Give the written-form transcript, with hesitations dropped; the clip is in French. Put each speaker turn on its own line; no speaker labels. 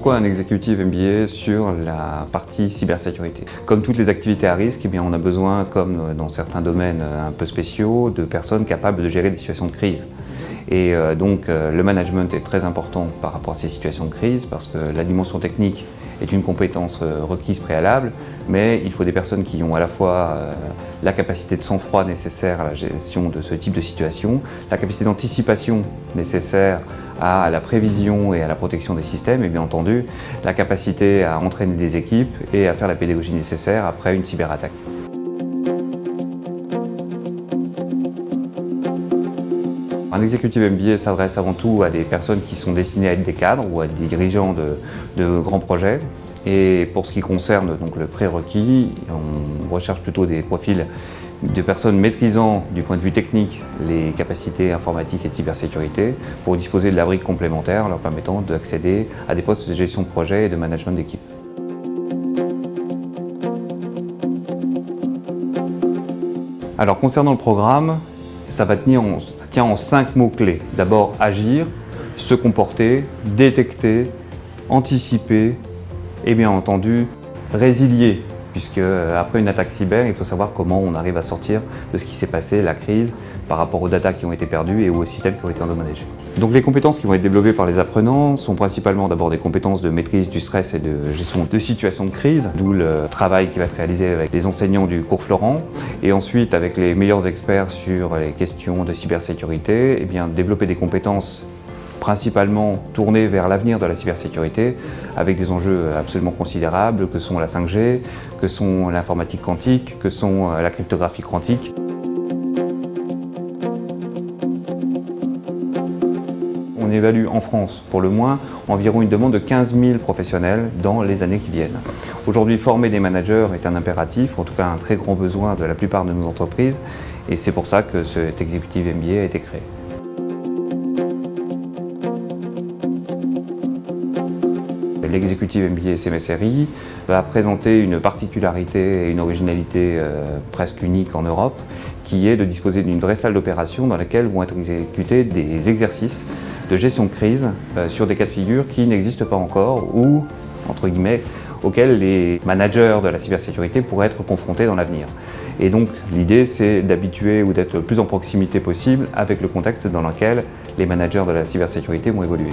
Pourquoi un exécutif MBA sur la partie cybersécurité? Comme toutes les activités à risque, eh bien, on a besoin, comme dans certains domaines un peu spéciaux, de personnes capables de gérer des situations de crise. Et donc le management est très important par rapport à ces situations de crise parce que la dimension technique est une compétence requise préalable, mais il faut des personnes qui ont à la fois la capacité de sang-froid nécessaire à la gestion de ce type de situation, la capacité d'anticipation nécessaire à la prévision et à la protection des systèmes, et bien entendu la capacité à entraîner des équipes et à faire la pédagogie nécessaire après une cyberattaque. Un exécutif MBA s'adresse avant tout à des personnes qui sont destinées à être des cadres ou à des dirigeants de grands projets. Et pour ce qui concerne donc, le prérequis, on recherche plutôt des profils de personnes maîtrisant du point de vue technique les capacités informatiques et de cybersécurité pour disposer de la brique complémentaire leur permettant d'accéder à des postes de gestion de projet et de management d'équipe. Alors concernant le programme, ça tient en 5 mots-clés. D'abord, agir, se comporter, détecter, anticiper et bien entendu, résilier. Puisque après une attaque cyber, il faut savoir comment on arrive à sortir de ce qui s'est passé, la crise, par rapport aux datas qui ont été perdues et aux systèmes qui ont été endommagés. Donc les compétences qui vont être développées par les apprenants sont principalement d'abord des compétences de maîtrise du stress et de gestion de situations de crise, d'où le travail qui va être réalisé avec les enseignants du cours Florent, et ensuite avec les meilleurs experts sur les questions de cybersécurité, et bien développer des compétences principalement tournés vers l'avenir de la cybersécurité avec des enjeux absolument considérables que sont la 5G, que sont l'informatique quantique, que sont la cryptographie quantique. On évalue en France, pour le moins, environ une demande de 15 000 professionnels dans les années qui viennent. Aujourd'hui, former des managers est un impératif, en tout cas un très grand besoin de la plupart de nos entreprises, et c'est pour ça que cet exécutif MBA a été créé. L'exécutif MBA SMSRI va présenter une particularité et une originalité presque unique en Europe, qui est de disposer d'une vraie salle d'opération dans laquelle vont être exécutés des exercices de gestion de crise sur des cas de figure qui n'existent pas encore ou, entre guillemets, auxquels les managers de la cybersécurité pourraient être confrontés dans l'avenir. Et donc l'idée c'est d'habituer ou d'être le plus en proximité possible avec le contexte dans lequel les managers de la cybersécurité vont évoluer.